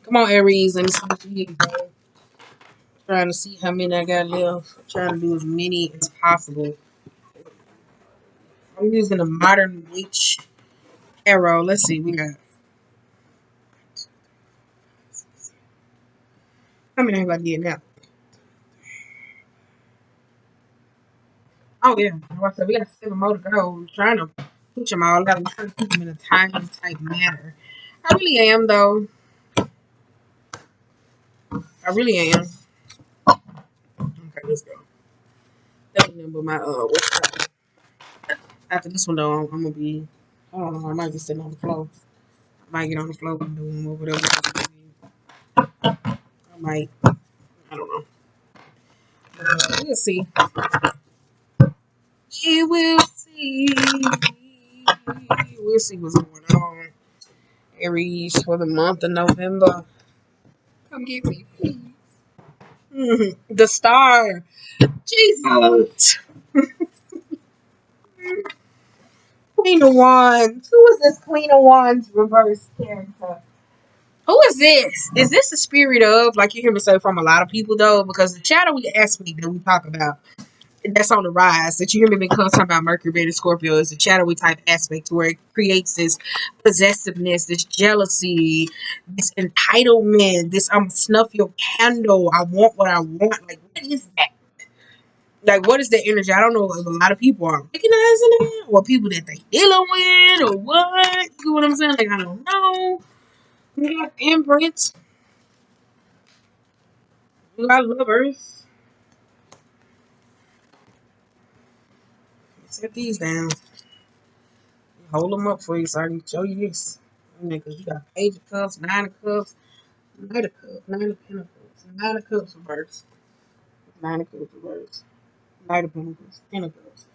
Come on, Aries. Let me see what you get, bro. Trying to see how many I got left. Trying to do as many as possible. I'm using a modern witch arrow. Let's see. We got how many have I did now? Oh yeah. Like I said, we got 7 more to go. I'm trying to push them all out. I'm trying to keep them in a timely type manner. I really am though. I really am. Okay, let's go. That number my what's that? After this one though, I'm gonna be. I don't know. I might be sitting on the floor. I might get on the floor and do them over there. I might. I don't know. We'll see. We will see. We'll see what's going on. Aries for the month of November. Come get me, please. The star. Jesus. Queen of Wands. Who is this Queen of Wands reverse character? Who is this? Is this the spirit of, like you hear me say from a lot of people though? Because the shadowy aspect that we talk about, that's on the rise, that you hear me been talking about Mercury being in Scorpio, is a shadowy type aspect where it creates this possessiveness, this jealousy, this entitlement, this snuff your candle, I want what I want. Like, what is that? Like, what is the energy? I don't know if a lot of people are recognizing it, or people that they dealing with, or what. You know what I'm saying? Like, I don't know. We got imprints. We got lovers. Set these down. Hold them up for you so I can show you this. Because you got Page of Cups, Nine of Cups, Knight of Cups, Nine of Pentacles, Nine of Cups reverse, Nine of Cups reverse, Knight of Pentacles, Ten of Cups,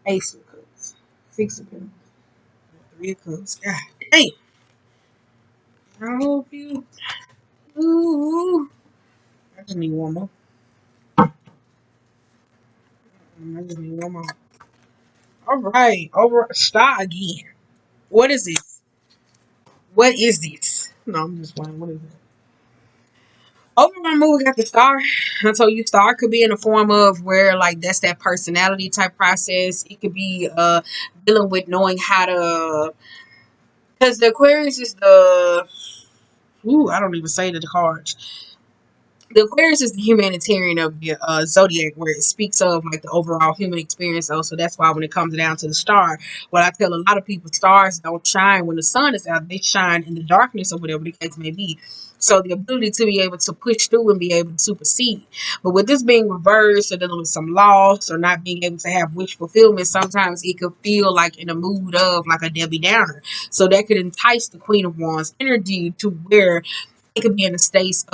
Ace of Cups, Six of Pentacles, Three of Cups. God damn. I hope you. Ooh. I just need one more. I just need one more. All right. Over. Start again. What is this? What is this? No, I'm just playing. What is it? Overall movie got the star. I told you star could be in the form of where like that's that personality type process. It could be dealing with knowing how to, because the Aquarius is the I don't even say the cards. The Aquarius is the humanitarian of the zodiac, where it speaks of like the overall human experience. Though, so that's why when it comes down to the star, what I tell a lot of people, stars don't shine when the sun is out; they shine in the darkness or whatever the case may be. So the ability to be able to push through and be able to supersede. But with this being reversed or dealing with some loss or not being able to have wish fulfillment, sometimes it could feel like in a mood of like a Debbie Downer. So that could entice the Queen of Wands energy to where it could be in a space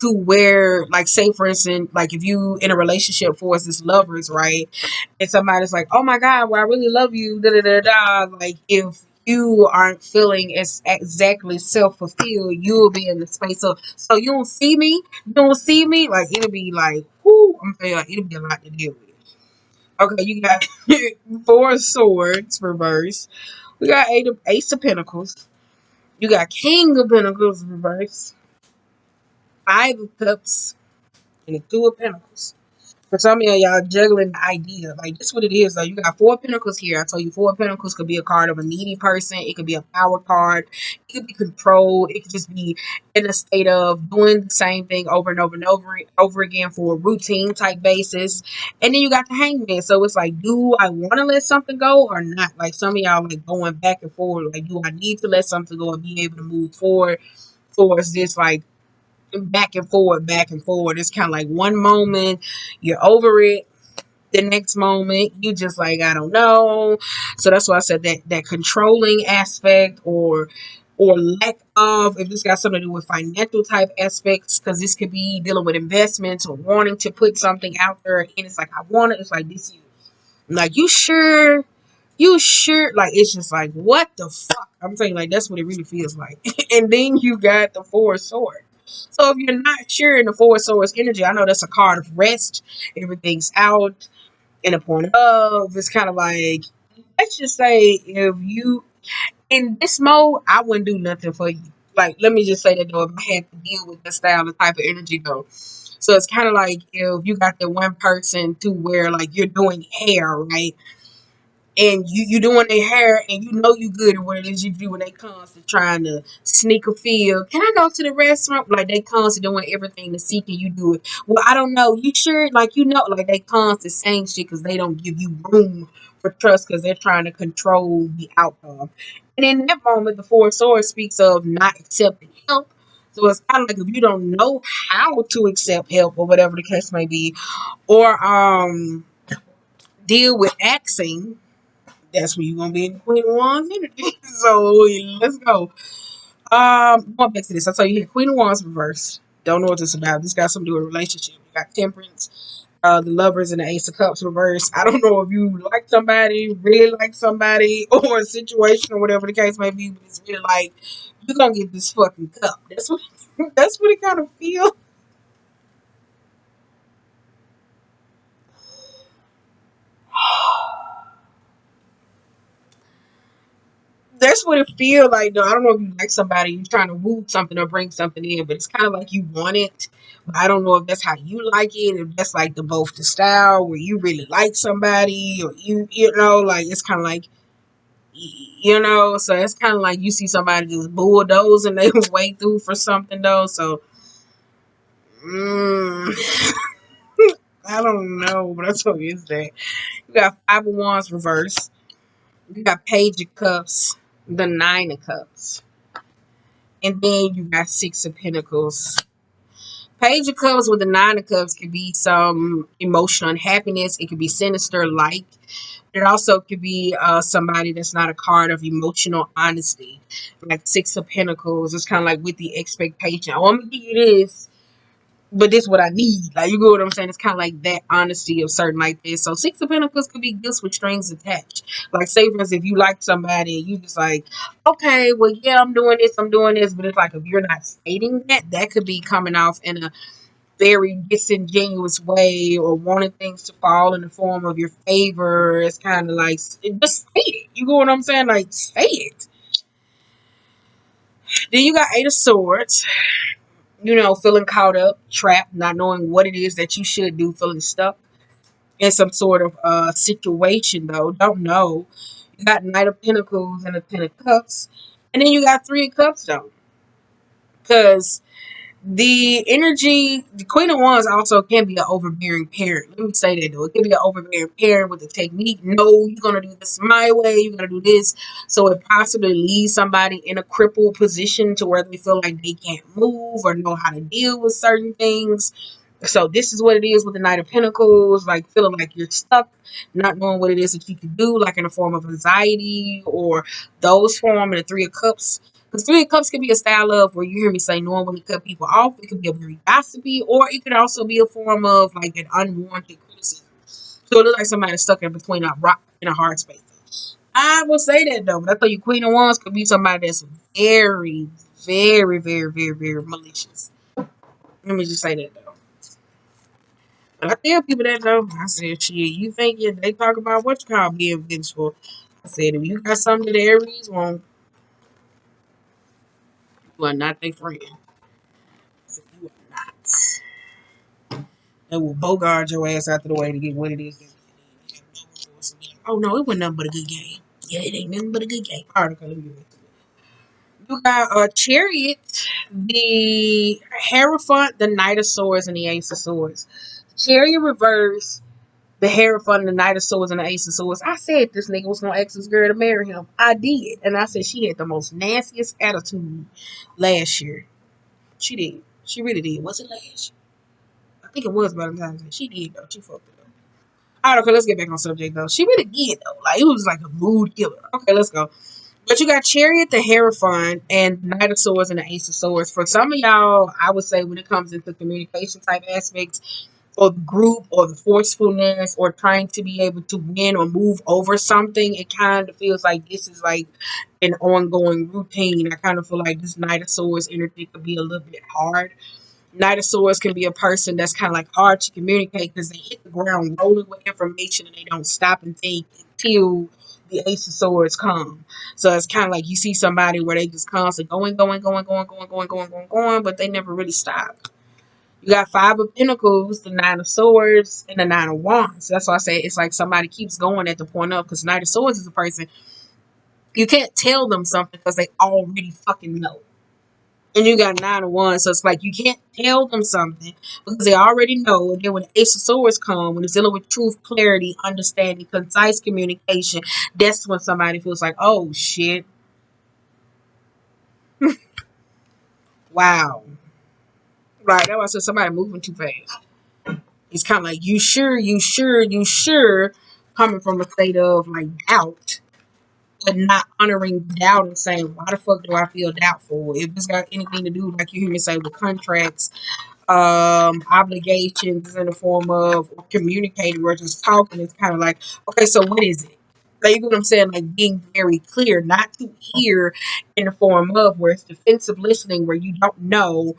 to where, like, say for instance, like if you in a relationship for us as lovers, right? And somebody's like, oh my God, well, I really love you, da da da da. Like if you aren't feeling as exactly self-fulfilled, you'll be in the space of, so you don't see me, like it'll be like, whoo, I'm saying like, it'll be a lot to deal with. Okay, you got 4 of Swords reverse. We got Ace of Pentacles. You got King of Pentacles reverse, 5 of Cups, and the 2 of Pentacles. For some of y'all juggling the idea. Like, this is what it is, though. You got 4 of Pentacles here. I told you 4 of Pentacles could be a card of a needy person. It could be a power card. It could be controlled. It could just be in a state of doing the same thing over and over and over again for a routine type basis. And then you got the Hangman. So it's like, do I want to let something go or not? Like, some of y'all like going back and forth. Like, do I need to let something go and be able to move forward? Or is this like back and forward, back and forward? It's kind of like one moment you're over it, the next moment you just like, I don't know. So that's why I said that controlling aspect or lack of, if this got something to do with financial type aspects, because this could be dealing with investments or wanting to put something out there and it's like, I want it. It's like, this you like, you sure, like it's just like, what the fuck? I'm saying, like, that's what it really feels like. And then you got the 4 of Swords. So if you're not sure in the 4 of Swords energy, I know that's a card of rest. Everything's out in a point of. It's kind of like, let's just say if you in this mode, I wouldn't do nothing for you. Like, let me just say that though, if I had to deal with that style, the type of energy though. So it's kind of like if you got that one person to where like you're doing hair, right? And you doing their hair and you know you good at what it is you do when they constantly trying to sneak a feel. Can I go to the restaurant? Like they constantly doing everything to see can you do it. Well, I don't know. You sure? Like you know, like they constantly saying shit because they don't give you room for trust because they're trying to control the outcome. And in that moment, the Four of Swords speaks of not accepting help. So it's kind of like if you don't know how to accept help or whatever the case may be, or deal with axing, that's when you're gonna be in the Queen of Wands energy. So let's go. Going back to this, I tell you here, Queen of Wands reverse. Don't know what this is about. This got something to do with a relationship. You got Temperance, the Lovers, and the Ace of Cups reverse. I don't know if you like somebody, really like somebody, or a situation or whatever the case may be, but it's really like you're gonna get this fucking cup. That's what that's what it kind of feels. That's what it feels like though. I don't know if you like somebody, you're trying to woo something or bring something in, but it's kind of like you want it. But I don't know if that's how you like it, if that's like the both the style where you really like somebody or you know, like it's kind of like you know, so it's kind of like you see somebody just bulldoze and they way through for something though. So mm, I don't know, but that's what is that. You got Five of Wands reverse. You got Page of Cups, the Nine of Cups. And then you got Six of Pentacles. Page of Cups with the Nine of Cups could be some emotional unhappiness. It could be sinister, like. It also could be somebody that's not a card of emotional honesty. Like Six of Pentacles. It's kind of like with the expectation. Oh, I'm going to give you this, but this is what I need. Like, you get what I'm saying? It's kind of like that honesty of certain like this. So Six of Pentacles could be gifts with strings attached. Like, say for instance, if you like somebody and you just like, okay, well, yeah, I'm doing this, but it's like if you're not stating that, that could be coming off in a very disingenuous way or wanting things to fall in the form of your favor. It's kind of like just say it. You get what I'm saying? Like, say it. Then you got Eight of Swords. You know, feeling caught up, trapped, not knowing what it is that you should do, feeling stuck in some sort of situation, though. Don't know. You got Knight of Pentacles and a Ten of Cups. And then you got Three of Cups, though. Because the energy, the Queen of Wands also can be an overbearing parent. Let me say that, though. It can be an overbearing parent with a technique. No, you're going to do this my way. You're going to do this. So it possibly leaves somebody in a crippled position to where they feel like they can't move or know how to deal with certain things. So this is what it is with the Knight of Pentacles, like feeling like you're stuck, not knowing what it is that you can do, like in a form of anxiety or those form in the Three of Cups. Because Three of Cups can be a style of where you hear me say knowing when to cut people off. It could be a very gossipy, or it could also be a form of like an unwarranted criticism. So it looks like somebody's stuck in between a rock and a hard space. I will say that though, but I thought you Queen of Wands could be somebody that's very, very, very, very, very malicious. Let me just say that though. But I tell people that though. I said, shit, you think they talk about what you call being vengeful. I said, if you got something that Aries won't, you are not their friend. I said, you are not. They will bogard your ass out of the way to get what it is. Oh no, it wasn't nothing but a good game. Yeah, it ain't nothing but a good game. All right, okay, let me get back to it. You got a Chariot, the Hierophant, the Knight of Swords, and the Ace of Swords. Chariot reverse, the Hierophant, and the Knight of Swords, and the Ace of Swords. I said this nigga was gonna ask this girl to marry him. I did, and I said she had the most nastiest attitude last year. She did. She really did. Was it last year? I think it was Valentine's Day. She did though. She fucked it up. All right, okay, let's get back on subject though. She really did though. Like it was like a mood killer. Okay, let's go. But you got Chariot, the Hierophant, and Knight of Swords and the Ace of Swords. For some of y'all, I would say when it comes into communication type aspects, or the group, or the forcefulness, or trying to be able to win or move over something, it kind of feels like this is like an ongoing routine. I kind of feel like this Knight of Swords energy could be a little bit hard. Knight of Swords can be a person that's kind of like hard to communicate because they hit the ground rolling with information and they don't stop and think until the Ace of Swords come. So it's kind of like you see somebody where they just constantly going, but they never really stop. You got Five of Pentacles, the Nine of Swords, and the Nine of Wands. That's why I say it's like somebody keeps going at the point of, because Knight of Swords is a person you can't tell them something because they already fucking know. And you got Nine of Wands, so it's like you can't tell them something because they already know. And then when the Ace of Swords come, when it's dealing with truth, clarity, understanding, concise communication, that's when somebody feels like, oh shit, wow. Right, that was somebody moving too fast. It's kind of like you sure, coming from a state of like doubt, but not honoring doubt and saying, why the fuck do I feel doubtful? If it's got anything to do, like you hear me say, with contracts, obligations in the form of communicating or just talking, it's kind of like, okay, so what is it? Like, you know what I'm saying? Like being very clear, not to hear in the form of where it's defensive listening, where you don't know,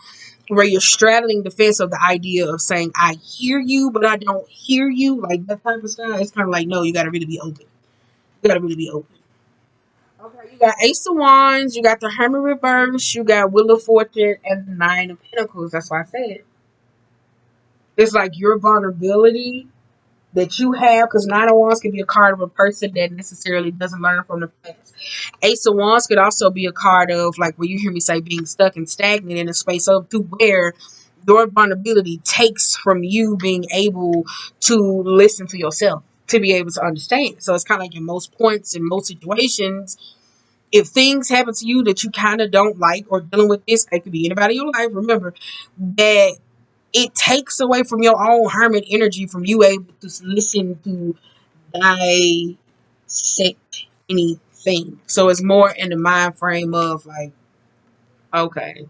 where you're straddling the fence of the idea of saying, I hear you, but I don't hear you, like that type of stuff. It's kind of like, no, you got to really be open. You got to really be open. Okay, you got Ace of Wands, you got the Hermit reverse, you got Wheel of Fortune, and the Nine of Pentacles. That's why I said it's like your vulnerability that you have, because Nine of Wands can be a card of a person that necessarily doesn't learn from the past. Ace of Wands could also be a card of, like, where you hear me say, being stuck and stagnant in a space of to where your vulnerability takes from you being able to listen to yourself, to be able to understand. So it's kind of like in most points, in most situations, if things happen to you that you kind of don't like or dealing with this, it could be anybody in your life, remember that it takes away from your own hermit energy from you able to listen to dissect anything. So it's more in the mind frame of like, okay.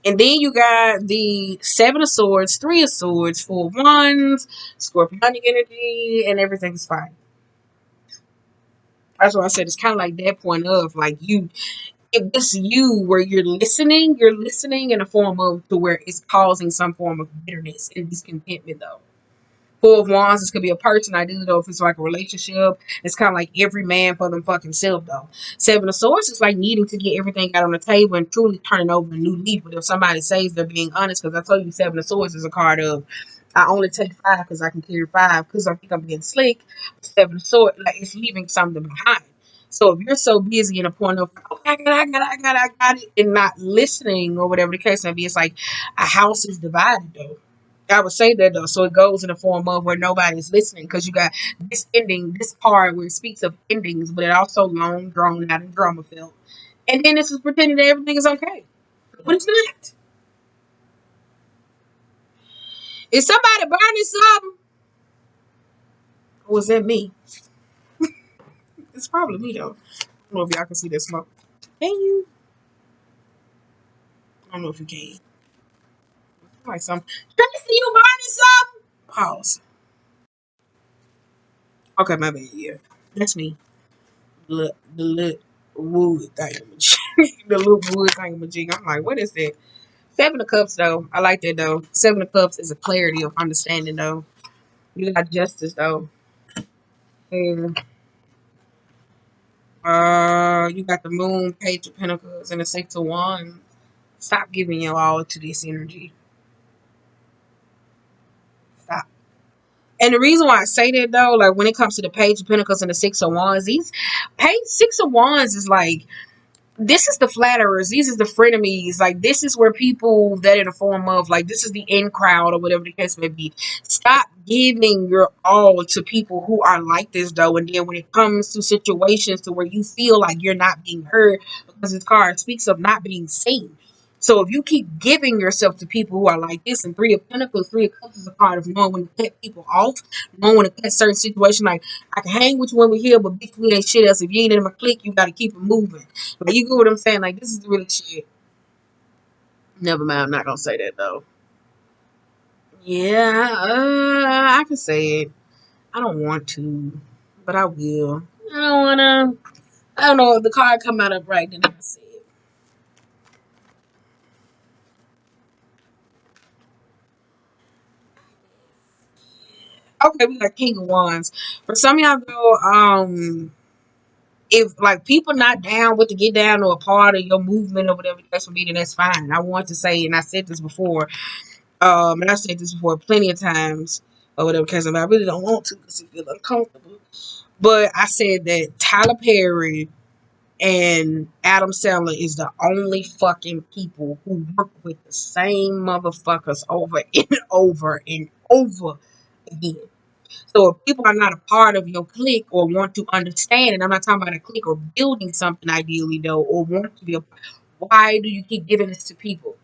And then you got the Seven of Swords, Three of Swords, Four of Wands, Scorpionic energy, and everything's fine. That's why I said it's kind of like that point of like you, if it's you where you're listening in a form of to where it's causing some form of bitterness and discontentment though. Four of Wands, this could be a person. I do know if it's like a relationship. It's kind of like every man for them fucking self though. Seven of Swords is like needing to get everything out on the table and truly turning over a new leaf. But if somebody says they're being honest, because I told you Seven of Swords is a card of I only take five because I can carry five because I think I'm being slick. Seven of Swords, like it's leaving something behind. So if you're so busy in a point of okay, I got it, and not listening or whatever the case may be, it's like a house is divided though. I would say that though, so it goes in the form of where nobody's listening because you got this ending, this part where it speaks of endings, but it also long, drawn out, and drama filled. And then this is pretending that everything is okay, but it's not. Is somebody burning something? Or was that me? It's probably me though. I don't know if y'all can see that smoke. Can you? I don't know if you can. Like some. Tracy, you burning something? Pause. Okay, my bad. Yeah, that's me. The little wood thingamajig. The little wood thingamajig. I'm like, what is that? Seven of Cups, though. I like that, though. Seven of Cups is a clarity of understanding, though. You got justice, though. And you got the Moon, Page of Pentacles, and the Six of Wands. Stop giving your all to this energy. Stop. And the reason why I say that, though, like when it comes to the Page of Pentacles and the Six of Wands, these Page Six of Wands is like this is the flatterers, these is the frenemies, like this is where people that in a form of like this is the in crowd or whatever the case may be. Stop giving your all to people who are like this though, and then when it comes to situations to where you feel like you're not being heard because this card speaks of not being seen. So if you keep giving yourself to people who are like this, and Three of Pentacles, Three of Cups is a card of knowing when to cut people off, knowing when to cut certain situations. Like I can hang with you when we're here, but bitch, we ain't shit else. If you ain't in my clique, you got to keep it moving. Like you get what I'm saying? Like this is the real shit. Never mind, I'm not gonna say that though. Yeah, I can say it. I don't want to, but I will. I don't wanna. I don't know if the card come out of right, then I say it. Okay, we got King of Wands. For some of y'all though, if like people not down with the get down or a part of your movement or whatever that's for me, then that's fine. I want to say, and I said this before, and I said this before plenty of times or whatever, because I really don't want to because it feels uncomfortable. But I said that Tyler Perry and Adam Sandler is the only fucking people who work with the same motherfuckers over and over and over again. So if people are not a part of your clique or want to understand, and I'm not talking about a clique or building something ideally though, or want to be a, why do you keep giving this to people?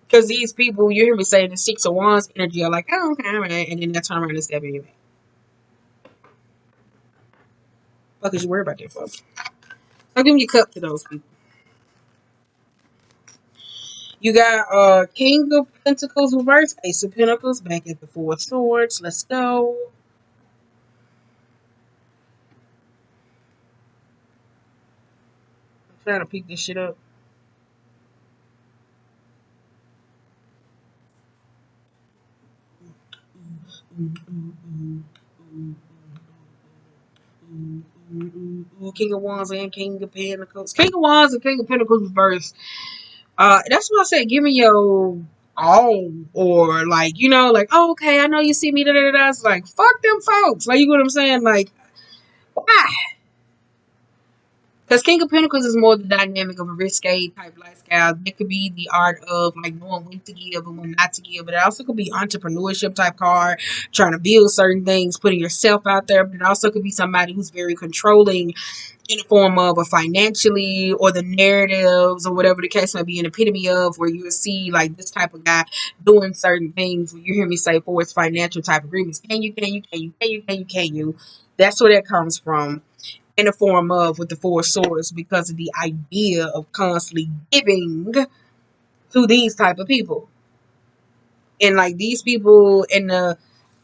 Because these people, you hear me saying the Six of Wands energy are like, oh, okay, all right, and then they turn around and stab you. What could you worry about that for? So give me your cup to those people. You got King of Pentacles reverse, Ace of Pentacles back at the Four of Swords. Let's go. I'm trying to pick this shit up. King of Wands and King of Pentacles. King of Wands and King of Pentacles reverse. That's what I said. Give me your all, or like, you know, like, oh, okay, I know you see me. Da, da, da, da. It's like, fuck them folks. Like, you know what I'm saying? Like, why? Because King of Pentacles is more the dynamic of a risque type lifestyle. It could be the art of like knowing when to give and when not to give, but it also could be entrepreneurship type card, trying to build certain things, putting yourself out there. But it also could be somebody who's very controlling in the form of a financially or the narratives or whatever the case may be, an epitome of where you will see like this type of guy doing certain things. When you hear me say for its financial type agreements, can you? That's where that comes from in the form of with the Four Swords because of the idea of constantly giving to these type of people. And like these people in the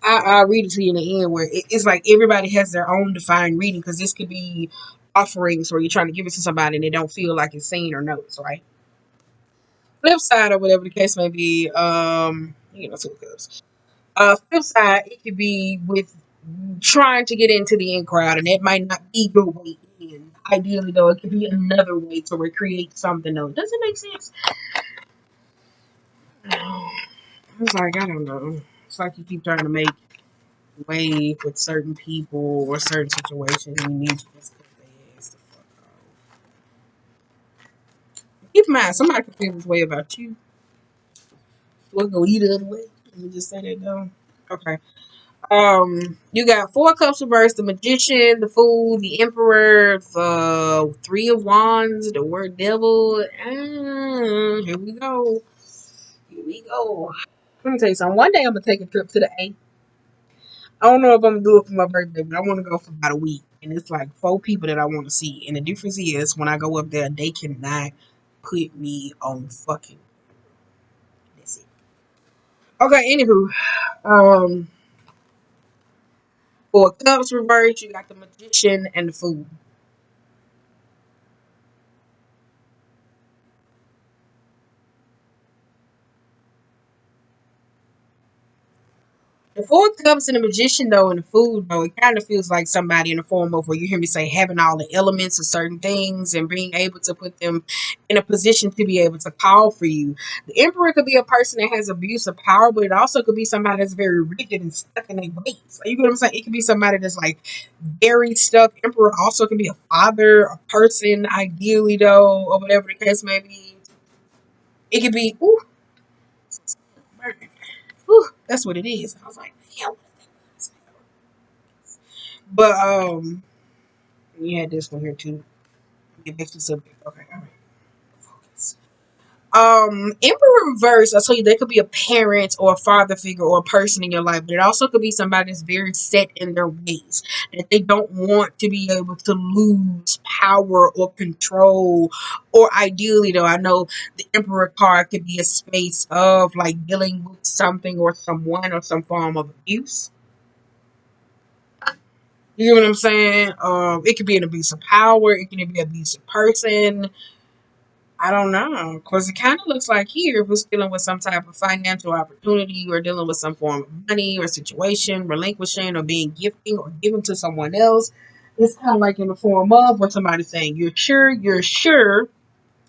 I'll read it to you in the end where it's like everybody has their own defined reading because this could be offerings where you're trying to give it to somebody and they don't feel like it's seen or noticed, right? Flip side or whatever the case may be, two cups. Flip side, it could be with trying to get into the in crowd, and that might not be your way in. Ideally, though, it could be another way to recreate something else. Does it make sense? It's like, I don't know. It's like you keep trying to make way with certain people or certain situations, and you need to just cut their ass the fuck off. Keep in mind, somebody can feel this way about you. We'll go eat the other way. Let me just say that though. Okay. You got Four Cups reversed, the Magician, the Fool, the Emperor, the Three of Wands, the word Devil. Here we go. Here we go. Let me tell you something. One day I'm gonna take a trip to the A. I don't know if I'm gonna do it for my birthday, but I want to go for about a week. And it's like four people that I want to see. And the difference is when I go up there, they cannot put me on fucking. That's it. Okay. Anywho, um, for Cups reversed, you got the Magician and the Fool. The Four Cups and the Magician, though, and the Food, though, it kind of feels like somebody in the form of where you hear me say having all the elements of certain things and being able to put them in a position to be able to call for you. The Emperor could be a person that has abuse of power, but it also could be somebody that's very rigid and stuck in their ways. Like, you know what I'm saying? It could be somebody that's like very stuck. Emperor also can be a father, a person, ideally, though, or whatever the case may be. It could be, ooh, that's what it is. I was like, damn. But you had this one here too. Get back to the subject. Okay, all right. Focus. Emperor reverse, I told you they could be a parent or a father figure or a person in your life, but it also could be somebody that's very set in their ways, that they don't want to be able to lose power or control. Or ideally though, I know the Emperor card could be a space of like dealing with something or someone or some form of abuse. You know what I'm saying? It could be an abuse of power. It can be an abusive person. I don't know, because it kind of looks like here if we're dealing with some type of financial opportunity or dealing with some form of money or situation, relinquishing or being gifting or given to someone else. It's kind of like in the form of what somebody's saying, you're sure,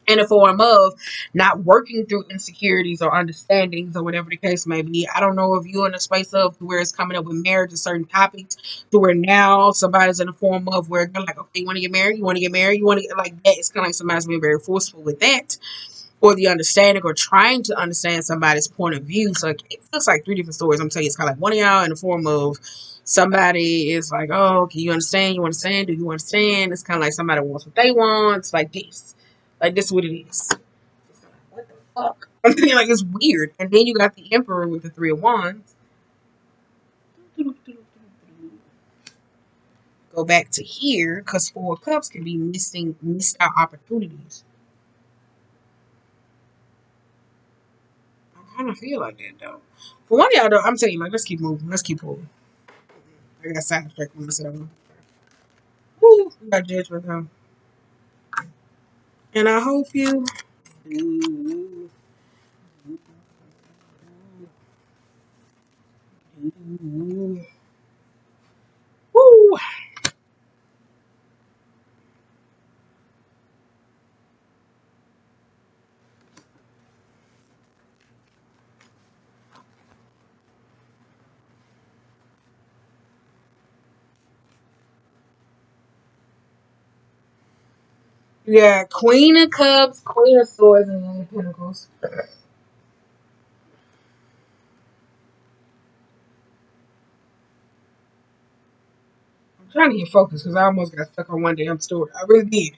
in the form of not working through insecurities or understandings or whatever the case may be. I don't know if you're in a space of where it's coming up with marriage or certain topics to where now somebody's in the form of where they're like, okay, you want to get married? You want to get married? You want to get like that? It's kind of like somebody's being very forceful with that or the understanding or trying to understand somebody's point of view. So it looks like three different stories. I'm telling you, it's kind of like one of y'all in the form of somebody is like, oh, can you understand? You understand? Do you understand? It's kind of like somebody wants what they want. It's like this. Like this is what it is. What the fuck? I mean, like it's weird. And then you got the Emperor with the Three of Wands. Go back to here because Four of Cups can be missed out opportunities. I kind of feel like that though. For one of y'all though, I'm telling you, like let's keep moving. Let's keep moving. I got sidetracked when I said I woo, got judgment now. And I hope you do. Woo. Yeah, Queen of Cups, Queen of Swords, and King of Pentacles. I'm trying to get focused because I almost got stuck on one damn story. I really did.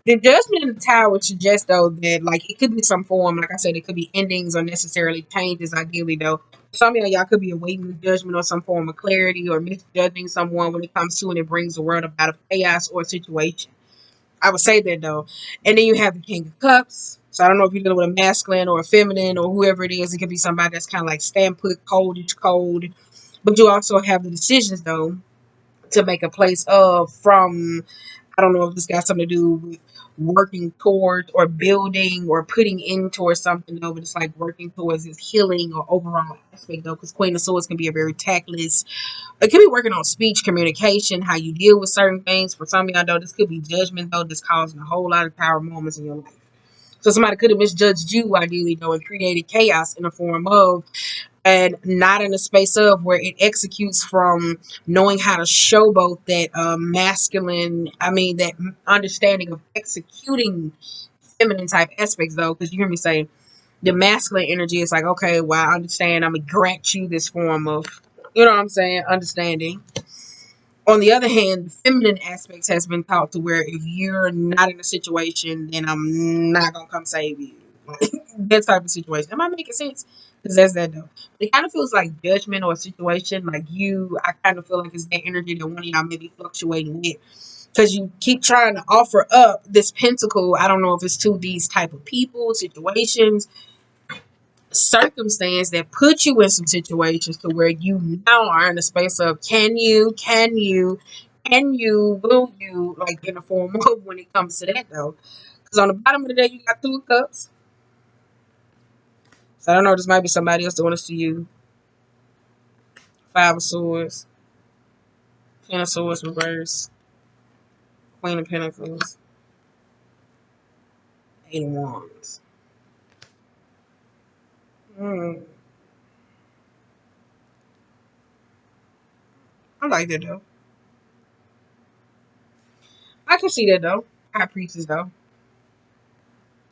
The Judgment in the Tower would suggest though that like it could be some form, like I said, it could be endings or necessarily changes. Ideally though, some of y'all could be awaiting the judgment or some form of clarity or misjudging someone when it comes to and it brings the world about of chaos or situation. I would say that though. And then you have the King of Cups. So I don't know if you're dealing with a masculine or a feminine or whoever it is. It could be somebody that's kind of like stand put, cold. But you also have the decisions though to make a place of from. I don't know if this got something to do with working towards or building or putting in towards something though, but it's like working towards this healing or overall aspect though, because Queen of Swords can be a very tactless. It could be working on speech, communication, how you deal with certain things. For some of y'all though, this could be judgment though, that's causing a whole lot of power moments in your life. So somebody could have misjudged you ideally though and created chaos in the form of and not in a space of where it executes from knowing how to showboat that masculine, I mean, that understanding of executing feminine type aspects, though, because you hear me say the masculine energy is like, okay, well, I understand, I'm gonna grant you this form of, you know what I'm saying, understanding. On the other hand, the feminine aspects has been taught to where if you're not in a situation, then I'm not gonna come save you. Like, that type of situation. Am I making sense? Because that's that though. It kind of feels like judgment or a situation. Like you, I kind of feel like it's that energy that one of y'all may be fluctuating with. Because you keep trying to offer up this pentacle. I don't know if it's to these type of people, situations, circumstance that put you in some situations to where you now are in a space of will you, like in the form of when it comes to that though. Because on the bottom of the day, you got two of cups. So I don't know, this might be somebody else that wants to you. Five of swords, ten of swords reverse, queen of pentacles, eight of wands. Mm, I like that though. I can see that though. High priestess though.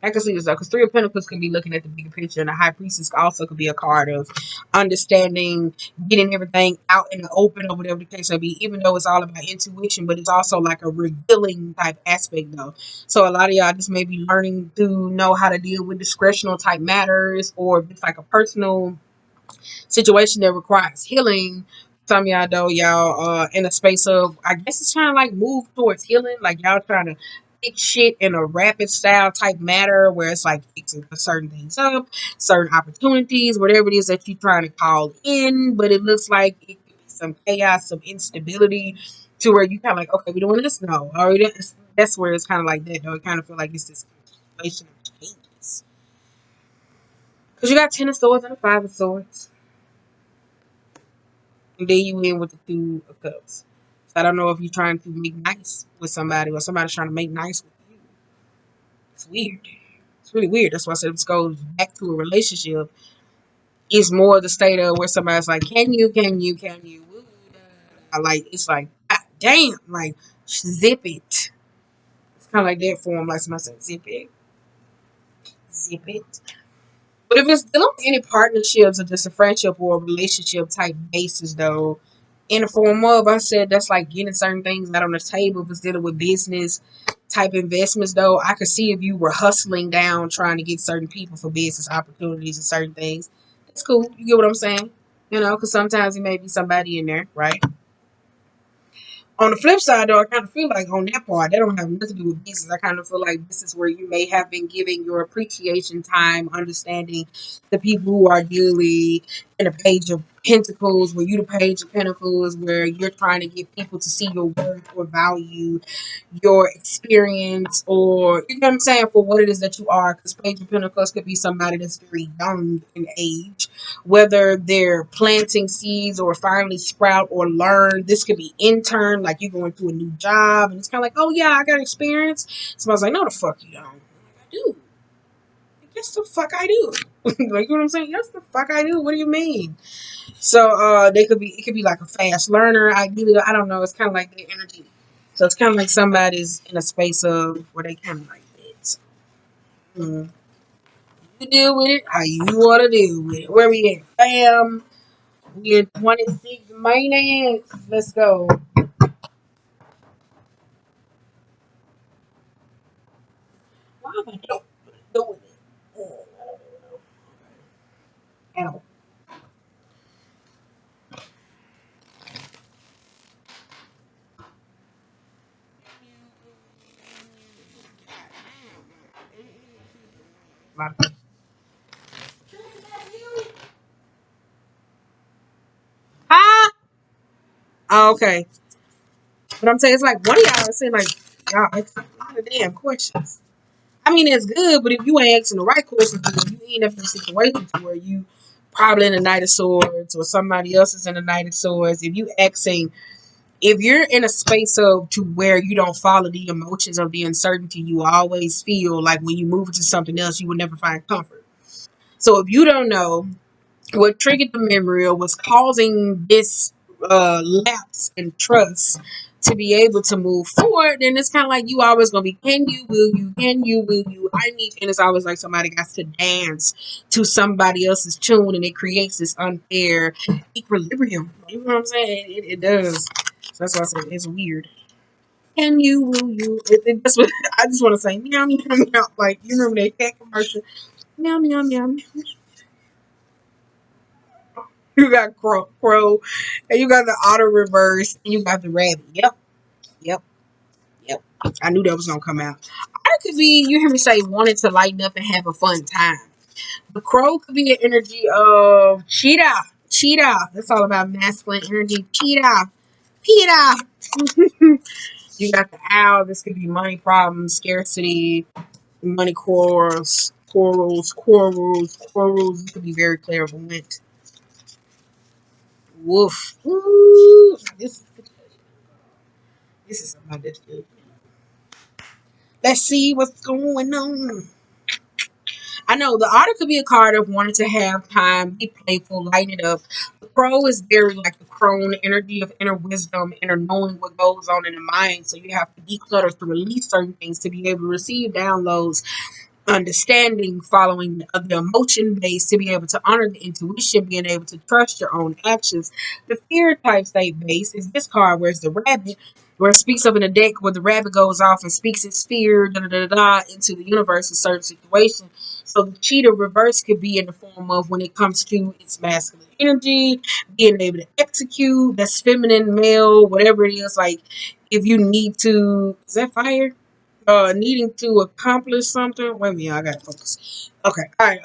I can see this though, because Three of Pentacles can be looking at the bigger picture, and the High Priestess also could be a card of understanding, getting everything out in the open, or whatever the case may be. Even though it's all about intuition, but it's also like a revealing type aspect though. So a lot of y'all just may be learning to know how to deal with discretional type matters, or if it's like a personal situation that requires healing. Some of y'all though, y'all in a space of, I guess it's trying to like move towards healing, like y'all trying to fix shit in a rapid style type matter where it's like fixing certain things up, certain opportunities, whatever it is that you're trying to call in, but it looks like it could be some chaos, some instability to where you kind of like, okay, we doing this? No. Or that's where it's kind of like that though. It kind of feel like it's this continuation of Because you got 10 of swords and a 5 of swords. And then you end with the 2 of cups. So I don't know if you're trying to make nice with somebody or somebody's trying to make nice with you. It's weird. It's really weird. That's why I said this goes back to a relationship. It's more the state of where somebody's like, can you? Woo, like, it's like, God damn. Like, zip it. It's kind of like that form. Like somebody said, zip it. Zip it. But if it's dealing with any partnerships or just a friendship or a relationship type basis, though, in the form of, I said that's like getting certain things out on the table. If it's dealing with business type investments, though, I could see if you were hustling down trying to get certain people for business opportunities and certain things. It's cool. You get what I'm saying? You know, because sometimes it may be somebody in there, right? On the flip side, though, I kind of feel like on that part, that don't have nothing to do with business. I kind of feel like this is where you may have been giving your appreciation time, understanding the people who are really in a page of pentacles, where you the page of pentacles, where you're trying to get people to see your worth or value your experience, or you know what I'm saying, for what it is that you are. Because Page of Pentacles could be somebody that's very young in age, whether they're planting seeds or finally sprout or learn. This could be intern, like you going to a new job, and it's kind of like, oh yeah, I got experience. Somebody's like, no, the fuck you don't. I'm like, I do. Yes, the fuck I do. Like, you know what I'm saying? Yes, the fuck I do. What do you mean? So they could be, it could be like a fast learner. Ideally, I don't know. It's kind of like their energy. So it's kind of like somebody's in a space of where they kind of like that. So, you deal with it how you want to deal with it. Where we at, fam? We at 26 minutes. Let's go. Why am I doing it? I don't even know. Ow. My- Ah! Oh, okay. But I'm saying it's like one of y'all is saying like y'all ask a lot of damn questions. I mean, it's good, but if you ain't asking the right questions, then you ain't in a situation to where you probably in the Knight of Swords or somebody else is in the Knight of Swords. If you asking, if you're in a space of to where you don't follow the emotions of the uncertainty, you always feel like when you move into something else, you will never find comfort. So if you don't know what triggered the memory or was causing this lapse in trust to be able to move forward, then it's kind of like you always gonna be, will you, I need, and it's always like somebody got to dance to somebody else's tune, and it creates this unfair equilibrium. You know what I'm saying? It does. So that's why I said it's weird. Will you? That's what I just want to say. Meow meow meow. Like you remember that cat commercial? Meow meow meow. You got crow, and you got the auto reverse, and you got the rabbit. Yep, yep, yep. I knew that was gonna come out. Otter could be, you hear me say, wanted to lighten up and have a fun time. The crow could be an energy of cheetah. Cheetah. That's all about masculine energy. Cheetah. Cheetah. You got the owl. This could be money problems, scarcity, money quarrels. This could be very clairvoyant. Woof. Ooh, this is somebody that's good. Let's see what's going on. I know the otter could be a card of wanting to have time, be playful, lighten it up. The crow is very like the crone energy of inner wisdom, inner knowing what goes on in the mind. So you have to declutter to release certain things to be able to receive downloads, understanding, following the emotion base to be able to honor the intuition, being able to trust your own actions. The fear type state base is this card, where it's the rabbit, where it speaks of in a deck where the rabbit goes off and speaks its fear into the universe in certain situations. So the cheetah reverse could be in the form of when it comes to its masculine energy, being able to execute, that's feminine, male, whatever it is. Like if you need to, is that fire? Needing to accomplish something. Wait a minute, I gotta focus. Okay, all right.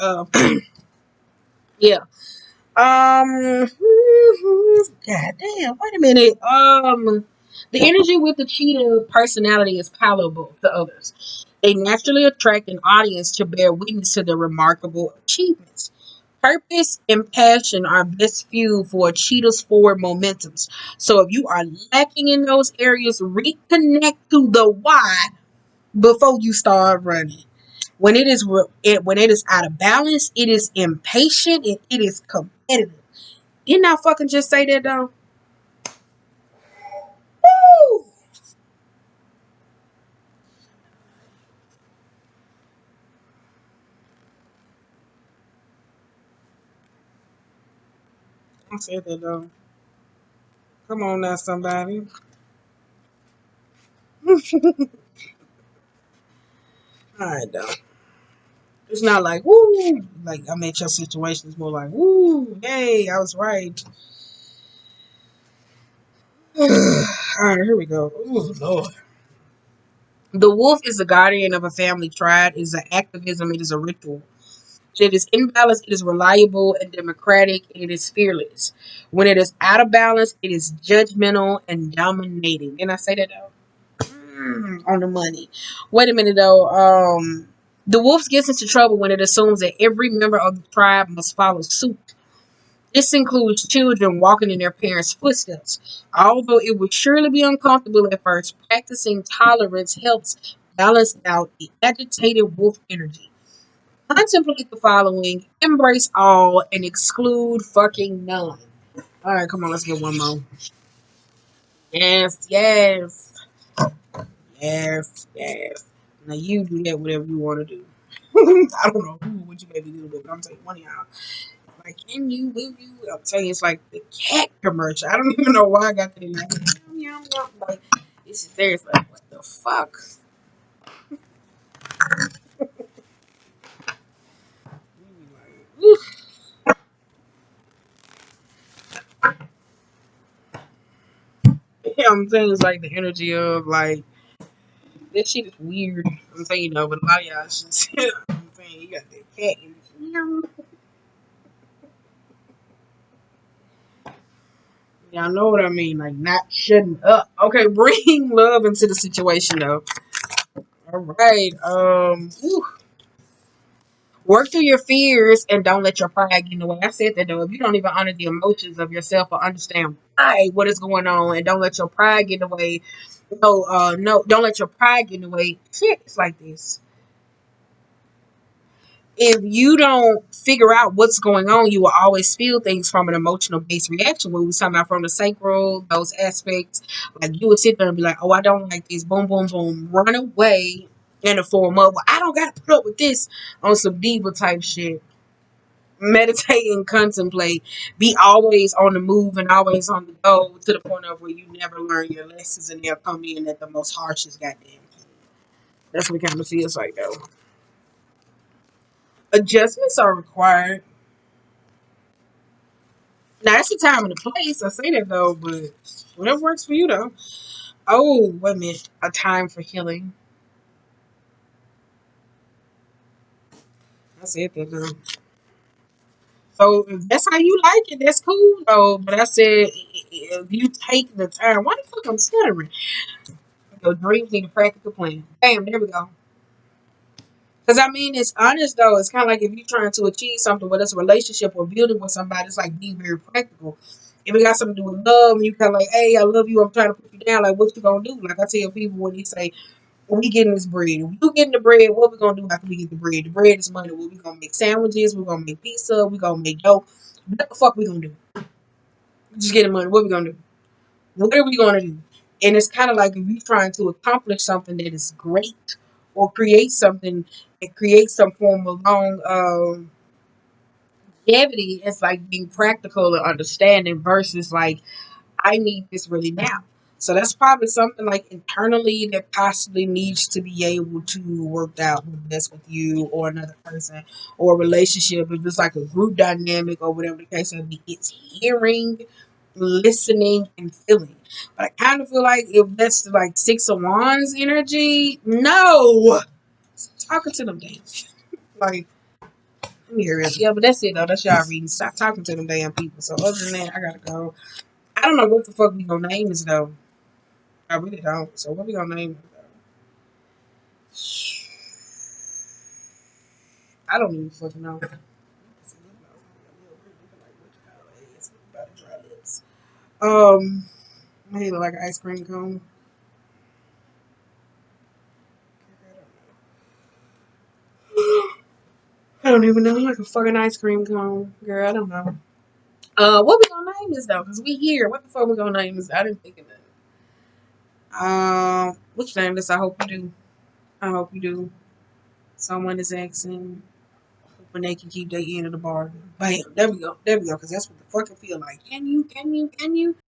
Yeah. God damn. Wait a minute. The energy with the cheetah personality is palatable to others. They naturally attract an audience to bear witness to their remarkable achievements. Purpose and passion are best fuel for a cheetah's forward momentums. So if you are lacking in those areas, reconnect to the why before you start running. When when it is out of balance, it is impatient and it is competitive. Didn't I fucking just say that though? Woo! I said that though. Come on now, somebody. All right, though. It's not like woo, like I mean your situation is more like woo, yay, I was right. All right, here we go. Ooh, Lord. The wolf is the guardian of a family tribe. It is an activism. It is a ritual. It is in balance. It is reliable and democratic. And it is fearless. When it is out of balance, it is judgmental and dominating. Didn't I say that though? On the money. Wait a minute though. The wolf gets into trouble when it assumes that every member of the tribe must follow suit. This includes children walking in their parents' footsteps. Although it would surely be uncomfortable at first, practicing tolerance helps balance out the agitated wolf energy. Contemplate the following, embrace all, and exclude fucking none. All right, come on, let's get one more. Yes, yes, yes, yes. Now you do that whatever you want to do. I don't know what you maybe do, but I'm telling you, one of y'all. Like, can you, will you? I'm telling you, it's like the cat commercial. I don't even know why I got that in there. Yum, yum, yum. Like, this is there. It's like, what the fuck? Like, yeah, I'm saying it's like the energy of like that shit is weird. I'm saying but a lot of y'all just I'm saying you got that cat energy. Yum. Y'all know what I mean, like not shutting up. Okay, bring love into the situation though. All right. Work through your fears and don't let your pride get in the way. I said that though. If you don't even honor the emotions of yourself or understand why what is going on and don't let your pride get in the way. No, don't let your pride get in the way. Shit, it's like this. If you don't figure out what's going on, you will always feel things from an emotional based reaction. When we was talking about from the sacral, those aspects, like you would sit there and be like, "Oh, I don't like this." Boom, boom, boom. Run away in the form of, "Well, I don't got to put up with this," on some diva type shit. Meditate and contemplate. Be always on the move and always on the go to the point of where you never learn your lessons and they'll come in at the most harshest goddamn. That's what it kind of feels like though. Adjustments are required. Now that's the time and the place. I say that though, but whatever works for you though. Oh, wait a minute. A time for healing. I said that though. So if that's how you like it, that's cool though. But I said if you take the time, why the fuck I'm stuttering? Your dreams need a practical plan. Bam, there we go. Because I mean, it's honest though. It's kind of like if you're trying to achieve something, whether it's a relationship or building with somebody, it's like being very practical. If it got something to do with love, and you kind of like, hey, I love you, I'm trying to put you down, like, what you gonna do? Like I tell people when they say, we getting this bread. If you getting the bread, what we gonna do after we get the bread? The bread is money. We gonna make sandwiches, we're gonna make pizza, we gonna make dough. What the fuck we gonna do? Just get the money. What we gonna do? What are we gonna do? And it's kind of like if you're trying to accomplish something that is great or create something that creates some form of long longevity, it's like being practical and understanding versus like I need this really now. So that's probably something like internally that possibly needs to be able to work out with this with you or another person or a relationship. If it's like a group dynamic or whatever the case may be, it's hearing, listening, and feeling. But I kind of feel like if that's like Six of Wands energy, no. Talking to them damn. Like, let me hear it. Yeah, but that's it though. That's y'all reading. Stop talking to them damn people. So other than that, I gotta go. I don't know what the fuck we gonna name this though. I really don't. So what we gonna name it though? I don't even fucking know. I hate it like an ice cream cone. I don't even know, like a fucking ice cream cone, girl. I don't know. What we gonna name this though? Cause we here. What the fuck we gonna name this? I didn't think of that. What you name this? I hope you do. I hope you do. Someone is asking when they can keep their end of the bargain. Bam. There we go. There we go. Cause that's what the fuck it feel like. Can you? Can you? Can you?